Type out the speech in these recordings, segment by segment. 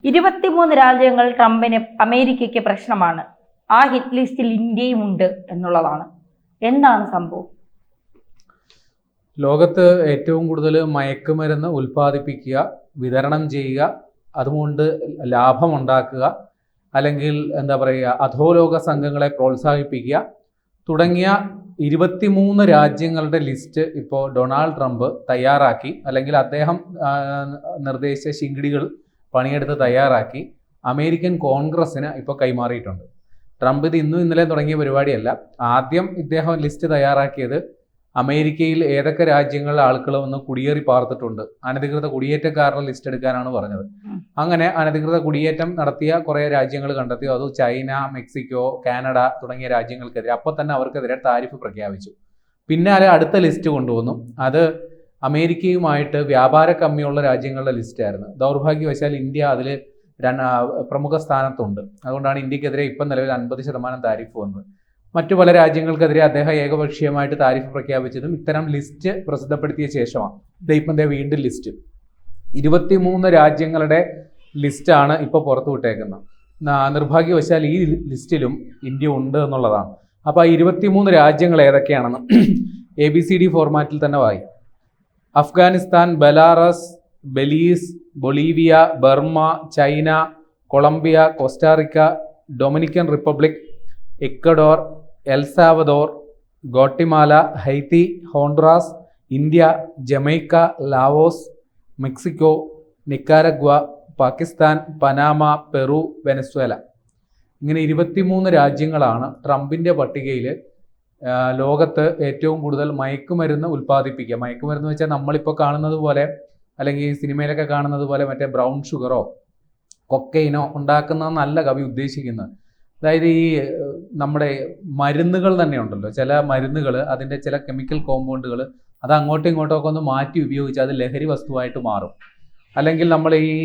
23 രാജ്യങ്ങൾ ട്രംപിന് അമേരിക്കയ്ക്ക് പ്രശ്നമാണ്. ആ ഹിറ്റ് ലിസ്റ്റിൽ ഇന്ത്യയും ഉണ്ട് എന്നുള്ളതാണ്. എന്താണ് സംഭവം? ലോകത്ത് ഏറ്റവും കൂടുതൽ മയക്കുമരുന്ന് ഉൽപ്പാദിപ്പിക്കുക, വിതരണം ചെയ്യുക, അതുകൊണ്ട് ലാഭമുണ്ടാക്കുക, അല്ലെങ്കിൽ എന്താ പറയുക, അധോലോക സംഘങ്ങളെ പ്രോത്സാഹിപ്പിക്കുക തുടങ്ങിയ 23 രാജ്യങ്ങളുടെ ലിസ്റ്റ് ഇപ്പോൾ ഡൊണാൾഡ് ട്രംപ് തയ്യാറാക്കി, അല്ലെങ്കിൽ അദ്ദേഹം നിർദ്ദേശിച്ച ശിങ്കിടികൾ പണിയെടുത്ത് തയ്യാറാക്കി അമേരിക്കൻ കോൺഗ്രസ്സിന് ഇപ്പോൾ കൈമാറിയിട്ടുണ്ട്. ട്രംപ് ഇത് ഇന്നും ഇന്നലെ തുടങ്ങിയ പരിപാടിയല്ല. ആദ്യം ഇദ്ദേഹം ലിസ്റ്റ് തയ്യാറാക്കിയത് അമേരിക്കയിൽ ഏതൊക്കെ രാജ്യങ്ങളിലെ ആളുകൾ വന്ന് കുടിയേറി പാർത്തിട്ടുണ്ട്, അനധികൃത കുടിയേറ്റക്കാരുടെ ലിസ്റ്റ് എടുക്കാനാണ് പറഞ്ഞത്. അങ്ങനെ അനധികൃത കുടിയേറ്റം നടത്തിയ കുറേ രാജ്യങ്ങൾ കണ്ടെത്തി. അത് ചൈന, മെക്സിക്കോ, കാനഡ തുടങ്ങിയ രാജ്യങ്ങൾക്കെതിരെ അപ്പോൾ തന്നെ അവർക്കെതിരെ താരിഫ് പ്രഖ്യാപിച്ചു. പിന്നാലെ അടുത്ത ലിസ്റ്റ് കൊണ്ടുവന്നു. അത് അമേരിക്കയുമായിട്ട് വ്യാപാര കമ്മിയുള്ള രാജ്യങ്ങളുടെ ലിസ്റ്റായിരുന്നു. ദൗർഭാഗ്യവശാൽ ഇന്ത്യ അതിൽ പ്രമുഖ സ്ഥാനത്തുണ്ട്. അതുകൊണ്ടാണ് ഇന്ത്യക്കെതിരെ ഇപ്പം നിലവിൽ 50% താരിഫ് വന്നത്. മറ്റു പല രാജ്യങ്ങൾക്കെതിരെ അദ്ദേഹം ഏകപക്ഷീയമായിട്ട് താരിഫ് പ്രഖ്യാപിച്ചതും ഇത്തരം ലിസ്റ്റ് പ്രസിദ്ധപ്പെടുത്തിയ ശേഷമാണ്. ഇപ്പം വീണ്ടും ലിസ്റ്റ് 23 രാജ്യങ്ങളുടെ ലിസ്റ്റാണ് ഇപ്പോൾ പുറത്തു വിട്ടേക്കുന്നത്. നിർഭാഗ്യവശാൽ ഈ ലിസ്റ്റിലും ഇന്ത്യ ഉണ്ട് എന്നുള്ളതാണ്. അപ്പോൾ ആ 23 രാജ്യങ്ങൾ ഏതൊക്കെയാണെന്ന് ABCD ഫോർമാറ്റിൽ തന്നെ വായി. Afghanistan, Belarus, Belize, Bolivia, Burma, China, Colombia, Costa Rica, Dominican Republic, Ecuador, El Salvador, Guatemala, Haiti, Honduras, India, Jamaica, Laos, Mexico, Nicaragua, Pakistan, Panama, Peru, Venezuela. ഇങ്ങനെ 23 രാജ്യങ്ങളാണ് ട്രംപിൻ്റെ പട്ടികയിൽ ലോകത്ത് ഏറ്റവും കൂടുതൽ മയക്കുമരുന്ന് ഉൽപ്പാദിപ്പിക്കുക. മയക്കുമരുന്ന് വെച്ചാൽ നമ്മളിപ്പോൾ കാണുന്നത് പോലെ, അല്ലെങ്കിൽ സിനിമയിലൊക്കെ കാണുന്നത് പോലെ മറ്റേ ബ്രൗൺ ഷുഗറോ കൊക്കൈനോ ഉണ്ടാക്കുന്നതെന്നല്ല കവി ഉദ്ദേശിക്കുന്നത്. അതായത് ഈ നമ്മുടെ മരുന്നുകൾ തന്നെ ഉണ്ടല്ലോ, ചില മരുന്നുകൾ അതിൻ്റെ ചില കെമിക്കൽ കോമ്പൗണ്ടുകൾ അത് അങ്ങോട്ടും ഇങ്ങോട്ടൊക്കെ ഒന്ന് മാറ്റി ഉപയോഗിച്ച് അത് ലഹരി വസ്തുവായിട്ട് മാറും. അല്ലെങ്കിൽ നമ്മൾ ഈ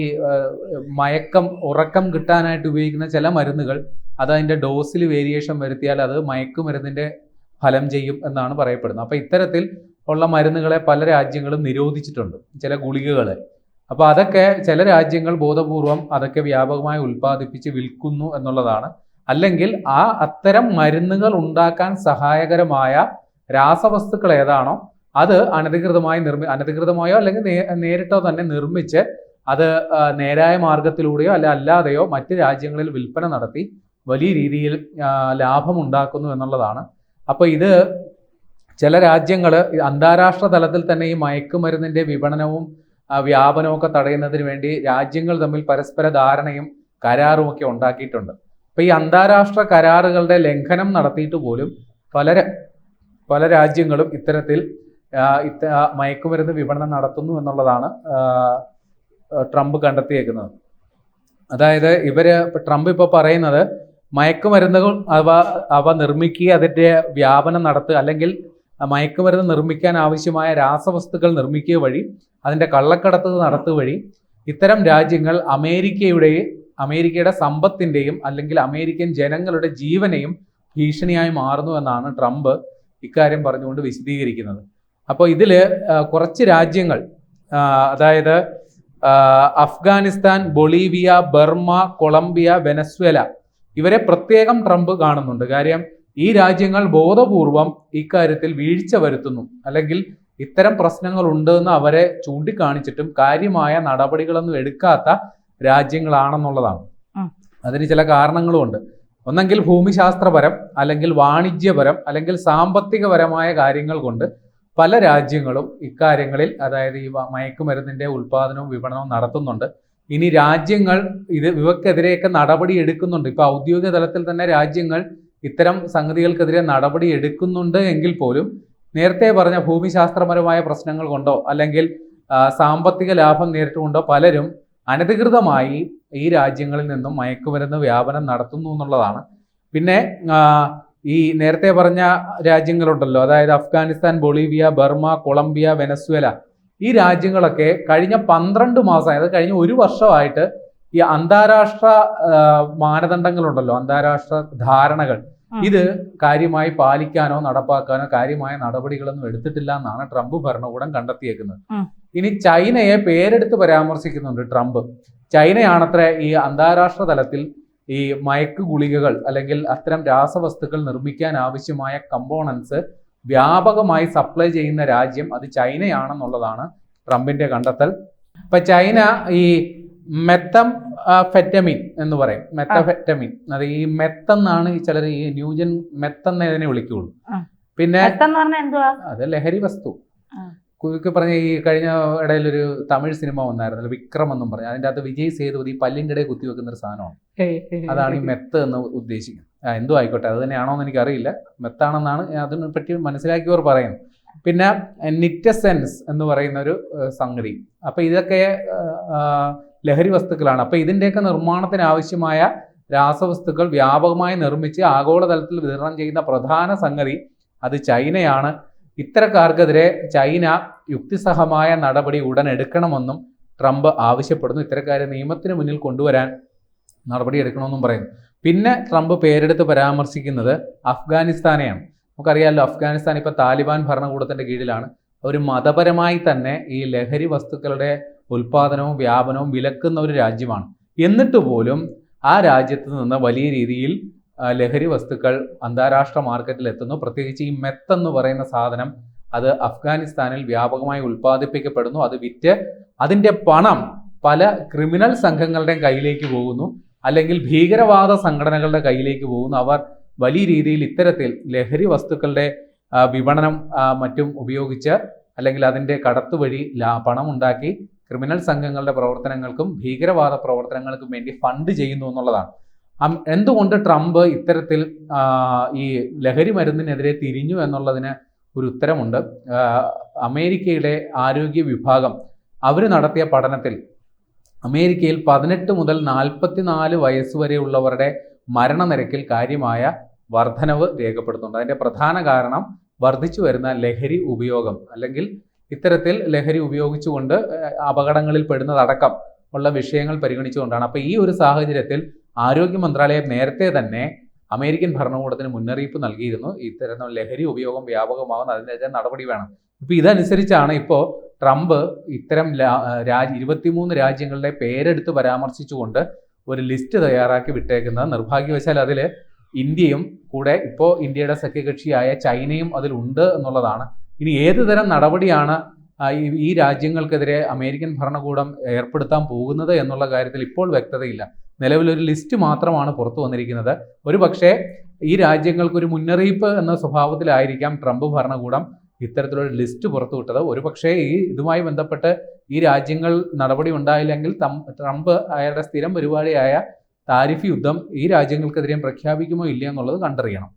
ഉറക്കം കിട്ടാനായിട്ട് ഉപയോഗിക്കുന്ന ചില മരുന്നുകൾ അത് അതിൻ്റെ ഡോസിൽ വേരിയേഷൻ വരുത്തിയാൽ അത് മയക്കുമരുന്നിൻ്റെ ഫലം ചെയ്യും എന്നാണ് പറയപ്പെടുന്നത്. അപ്പോൾ ഇത്തരത്തിൽ ഉള്ള മരുന്നുകളെ പല രാജ്യങ്ങളും നിരോധിച്ചിട്ടുണ്ട്, ചില ഗുളികകൾ. അപ്പോൾ അതൊക്കെ ചില രാജ്യങ്ങൾ ബോധപൂർവം അതൊക്കെ വ്യാപകമായി ഉൽപ്പാദിപ്പിച്ച് വിൽക്കുന്നു എന്നുള്ളതാണ്. അല്ലെങ്കിൽ അത്തരം മരുന്നുകൾ ഉണ്ടാക്കാൻ സഹായകരമായ രാസവസ്തുക്കൾ ഏതാണോ അത് അനധികൃതമായോ അല്ലെങ്കിൽ നേരിട്ടോ തന്നെ നിർമ്മിച്ച് അത് നേരായ മാർഗത്തിലൂടെയോ അല്ലാതെയോ മറ്റ് രാജ്യങ്ങളിൽ വിൽപ്പന നടത്തി വലിയ രീതിയിൽ ലാഭമുണ്ടാക്കുന്നു എന്നുള്ളതാണ്. അപ്പോൾ ഇത് ചില രാജ്യങ്ങൾ അന്താരാഷ്ട്ര തലത്തിൽ തന്നെ ഈ മയക്കുമരുന്നിൻ്റെ വിപണനവും വ്യാപനവും ഒക്കെ തടയുന്നതിന് വേണ്ടി രാജ്യങ്ങൾ തമ്മിൽ പരസ്പര ധാരണയും കരാറും ഒക്കെ ഉണ്ടാക്കിയിട്ടുണ്ട്. അപ്പോൾ ഈ അന്താരാഷ്ട്ര കരാറുകളുടെ ലംഘനം നടത്തിയിട്ട് പോലും പല രാജ്യങ്ങളും ഇത്തരത്തിൽ മയക്കുമരുന്ന് വിപണനം നടത്തുന്നു എന്നുള്ളതാണ് ട്രംപ് കണ്ടെത്തിയേക്കുന്നത്. അതായത് ട്രംപ് ഇപ്പോൾ പറയുന്നത് മയക്കുമരുന്നുകൾ അവ നിർമ്മിക്കുക, അതിൻ്റെ വ്യാപനം നടത്തുക, അല്ലെങ്കിൽ മയക്കുമരുന്ന് നിർമ്മിക്കാൻ ആവശ്യമായ രാസവസ്തുക്കൾ നിർമ്മിക്കുക വഴി അതിൻ്റെ കള്ളക്കടത്ത് നടത്തുക വഴി ഇത്തരം രാജ്യങ്ങൾ അമേരിക്കയുടെ സമ്പത്തിൻ്റെയും അല്ലെങ്കിൽ അമേരിക്കൻ ജനങ്ങളുടെ ജീവനെയും ഭീഷണിയായി മാറുന്നു എന്നാണ് ട്രംപ് ഇക്കാര്യം പറഞ്ഞുകൊണ്ട് വിശദീകരിക്കുന്നത്. അപ്പോൾ ഇതിൽ കുറച്ച് രാജ്യങ്ങൾ, അതായത് Afghanistan, Bolivia, Burma, Colombia, Venezuela, ഇവരെ പ്രത്യേകം ട്രംപ് കാണുന്നുണ്ട്. കാര്യം ഈ രാജ്യങ്ങൾ ബോധപൂർവം ഇക്കാര്യത്തിൽ വീഴ്ച വരുത്തുന്നു, അല്ലെങ്കിൽ ഇത്തരം പ്രശ്നങ്ങൾ ഉണ്ടെന്ന് അവരെ ചൂണ്ടിക്കാണിച്ചിട്ടും കാര്യമായ നടപടികളൊന്നും എടുക്കാത്ത രാജ്യങ്ങളാണെന്നുള്ളതാണ്. അതിന് ചില കാരണങ്ങളുമുണ്ട്. ഒന്നെങ്കിൽ ഭൂമിശാസ്ത്രപരം, അല്ലെങ്കിൽ വാണിജ്യപരം, അല്ലെങ്കിൽ സാമ്പത്തികപരമായ കാര്യങ്ങൾ കൊണ്ട് പല രാജ്യങ്ങളും ഇക്കാര്യങ്ങളിൽ, അതായത് ഈ മയക്കുമരുന്നിൻ്റെ ഉൽപ്പാദനവും വിപണനവും നടത്തുന്നുണ്ട്. ഇനി രാജ്യങ്ങൾ ഇവക്കെതിരെയൊക്കെ നടപടി എടുക്കുന്നുണ്ട്. ഇപ്പോൾ ഔദ്യോഗിക തലത്തിൽ തന്നെ രാജ്യങ്ങൾ ഇത്തരം സംഗതികൾക്കെതിരെ നടപടി എടുക്കുന്നുണ്ട് എങ്കിൽ പോലും നേരത്തെ പറഞ്ഞ ഭൂമിശാസ്ത്രപരമായ പ്രശ്നങ്ങൾ കൊണ്ടോ അല്ലെങ്കിൽ സാമ്പത്തിക ലാഭം നേരിട്ടുകൊണ്ടോ പലരും അനധികൃതമായി ഈ രാജ്യങ്ങളിൽ നിന്നും മയക്കുമരുന്ന് വ്യാപനം നടത്തുന്നു എന്നുള്ളതാണ്. പിന്നെ ഈ നേരത്തെ പറഞ്ഞ രാജ്യങ്ങളുണ്ടല്ലോ, അതായത് Afghanistan, Bolivia, Burma, Colombia, Venezuela, ഈ രാജ്യങ്ങളൊക്കെ കഴിഞ്ഞ 12 മാസം, അതായത് കഴിഞ്ഞ 1 വർഷമായിട്ട് ഈ അന്താരാഷ്ട്ര മാനദണ്ഡങ്ങളുണ്ടല്ലോ, അന്താരാഷ്ട്ര ധാരണകൾ, ഇത് കാര്യമായി പാലിക്കാനോ നടപ്പാക്കാനോ കാര്യമായ നടപടികളൊന്നും എടുത്തിട്ടില്ല എന്നാണ് ട്രംപ് ഭരണകൂടം കണ്ടെത്തിയേക്കുന്നത്. ഇനി ചൈനയെ പേരെടുത്ത് പരാമർശിക്കുന്നുണ്ട് ട്രംപ്. ചൈനയാണത്ര ഈ അന്താരാഷ്ട്ര തലത്തിൽ ഈ മയക്ക് ഗുളികകൾ അല്ലെങ്കിൽ അത്തരം രാസവസ്തുക്കൾ നിർമ്മിക്കാൻ ആവശ്യമായ കമ്പോണൻസ് വ്യാപകമായി സപ്ലൈ ചെയ്യുന്ന രാജ്യം അത് ചൈനയാണെന്നുള്ളതാണ് ട്രംപിന്റെ കണ്ടെത്തൽ. ഇപ്പൊ ചൈന ഈ ഫെറ്റമിൻ എന്ന് പറയും, മെത്തഫെറ്റമിൻ, അത് ഈ മെത്തെന്നാണ് ഈ ചിലർ ഈ ന്യൂജൻ മെത്തെന്നതിനെ വിളിക്കുള്ളൂ. പിന്നെ അത് ലഹരി വസ്തു. കുറുക്കി പറഞ്ഞ ഈ കഴിഞ്ഞ ഇടയിലൊരു തമിഴ് സിനിമ വന്നായിരുന്നല്ലോ, വിക്രം എന്നും പറഞ്ഞു. അതിൻ്റെ അകത്ത് വിജയ് സേതുപതി പല്ലിൻ്റെ ഇടയിൽ കുത്തിവെക്കുന്ന ഒരു സാധനമാണ്. അതാണ് ഈ മെത്ത് എന്ന് ഉദ്ദേശിക്കുന്നത്. എന്തോ ആയിക്കോട്ടെ, അത് തന്നെയാണോ എന്ന് എനിക്കറിയില്ല. മെത്താണെന്നാണ് അതിനെ പറ്റി മനസ്സിലാക്കിയവർ പറയുന്നത്. പിന്നെ നിറ്റസെൻസ് എന്ന് പറയുന്ന ഒരു സംഗതി. അപ്പൊ ഇതൊക്കെ ലഹരി വസ്തുക്കളാണ്. അപ്പൊ ഇതിൻ്റെയൊക്കെ നിർമ്മാണത്തിന് ആവശ്യമായ രാസവസ്തുക്കൾ വ്യാപകമായി നിർമ്മിച്ച് ആഗോളതലത്തിൽ വിതരണം ചെയ്യുന്ന പ്രധാന സംഗതി അത് ചൈനയാണ്. ഇത്തരക്കാർക്കെതിരെ ചൈന യുക്തിസഹമായ നടപടി ഉടൻ എടുക്കണമെന്നും ട്രംപ് ആവശ്യപ്പെടുന്നു. ഇത്തരക്കാരെ നിയമത്തിന് മുന്നിൽ കൊണ്ടുവരാൻ നടപടി എടുക്കണമെന്നും പറയുന്നു. പിന്നെ ട്രംപ് പേരെടുത്ത് പരാമർശിക്കുന്നത് അഫ്ഗാനിസ്ഥാനെയാണ്. നമുക്കറിയാമല്ലോ, അഫ്ഗാനിസ്ഥാൻ ഇപ്പോൾ താലിബാൻ ഭരണകൂടത്തിൻ്റെ കീഴിലാണ്. ഒരു മതപരമായി തന്നെ ഈ ലഹരി വസ്തുക്കളുടെ ഉൽപാദനവും വ്യാപനവും വിലക്കുന്ന ഒരു രാജ്യമാണ്. എന്നിട്ട് പോലും ആ രാജ്യത്ത് നിന്ന് വലിയ രീതിയിൽ ലഹരി വസ്തുക്കൾ അന്താരാഷ്ട്ര മാർക്കറ്റിൽ എത്തുന്നു. പ്രത്യേകിച്ച് ഈ മെത്തെന്ന് പറയുന്ന സാധനം അത് അഫ്ഗാനിസ്ഥാനിൽ വ്യാപകമായി ഉൽപ്പാദിപ്പിക്കപ്പെടുന്നു. അത് വിറ്റ് അതിൻ്റെ പണം പല ക്രിമിനൽ സംഘങ്ങളുടെയും കയ്യിലേക്ക് പോകുന്നു, അല്ലെങ്കിൽ ഭീകരവാദ സംഘടനകളുടെ കയ്യിലേക്ക് പോകുന്നു. അവർ വലിയ രീതിയിൽ ഇത്തരത്തിൽ ലഹരി വസ്തുക്കളുടെ വിപണനം മറ്റും ഉപയോഗിച്ച് അല്ലെങ്കിൽ അതിൻ്റെ കടത്തു വഴി പണം ഉണ്ടാക്കി ക്രിമിനൽ സംഘങ്ങളുടെ പ്രവർത്തനങ്ങൾക്കും ഭീകരവാദ പ്രവർത്തനങ്ങൾക്കും വേണ്ടി ഫണ്ട് ചെയ്യുന്നു എന്നുള്ളതാണ്. എന്തുകൊണ്ട് ട്രംപ് ഇത്തരത്തിൽ ഈ ലഹരി മരുന്നിനെതിരെ തിരിഞ്ഞു എന്നുള്ളതിന് ഒരു ഉത്തരമുണ്ട്. അമേരിക്കയുടെ ആരോഗ്യ വിഭാഗം അവർ നടത്തിയ പഠനത്തിൽ അമേരിക്കയിൽ 18 മുതൽ 44 വയസ്സ് വരെയുള്ളവരുടെ മരണനിരക്കിൽ കാര്യമായ വർധനവ് രേഖപ്പെടുത്തുന്നുണ്ട്. അതിൻ്റെ പ്രധാന കാരണം വർദ്ധിച്ചു വരുന്ന ലഹരി ഉപയോഗം, അല്ലെങ്കിൽ ഇത്തരത്തിൽ ലഹരി ഉപയോഗിച്ചുകൊണ്ട് അപകടങ്ങളിൽ പെടുന്നതടക്കം ഉള്ള വിഷയങ്ങൾ പരിഗണിച്ചുകൊണ്ടാണ്. അപ്പോൾ ഈ ഒരു സാഹചര്യത്തിൽ ആരോഗ്യ മന്ത്രാലയം നേരത്തെ തന്നെ അമേരിക്കൻ ഭരണകൂടത്തിന് മുന്നറിയിപ്പ് നൽകിയിരുന്നു. ഇത്തരം ലഹരി ഉപയോഗം വ്യാപകമാകുന്ന അതിനെതിരെ നടപടി വേണം. ഇപ്പോൾ ഇതനുസരിച്ചാണ് ഇപ്പോൾ ട്രംപ് ഇത്തരം 23 രാജ്യങ്ങളുടെ പേരെടുത്ത് പരാമർശിച്ചുകൊണ്ട് ഒരു ലിസ്റ്റ് തയ്യാറാക്കി വിട്ടേക്കുന്നത്. നിർഭാഗ്യവശാൽ അതിൽ ഇന്ത്യയും കൂടെ, ഇപ്പോൾ ഇന്ത്യയുടെ സഖ്യകക്ഷിയായ ചൈനയും അതിലുണ്ട് എന്നുള്ളതാണ്. ഇനി ഏത് തരം നടപടിയാണ് ഈ രാജ്യങ്ങൾക്കെതിരെ അമേരിക്കൻ ഭരണകൂടം ഏർപ്പെടുത്താൻ പോകുന്നത് എന്നുള്ള കാര്യത്തിൽ ഇപ്പോൾ വ്യക്തതയില്ല. നിലവിലൊരു ലിസ്റ്റ് മാത്രമാണ് പുറത്തു വന്നിരിക്കുന്നത്. ഒരു പക്ഷേ ഈ രാജ്യങ്ങൾക്കൊരു മുന്നറിയിപ്പ് എന്ന സ്വഭാവത്തിലായിരിക്കാം ട്രംപ് ഭരണകൂടം ഇത്തരത്തിലൊരു ലിസ്റ്റ് പുറത്തുവിട്ടത്. ഒരു പക്ഷേ ഇതുമായി ബന്ധപ്പെട്ട് ഈ രാജ്യങ്ങൾ നടപടി ഉണ്ടായില്ലെങ്കിൽ ട്രംപ് അയാളുടെ സ്ഥിരം പരിപാടിയായ താരിഫ് യുദ്ധം ഈ രാജ്യങ്ങൾക്കെതിരെയും പ്രഖ്യാപിക്കുമോ ഇല്ലയോ എന്നുള്ളത് കണ്ടറിയണം.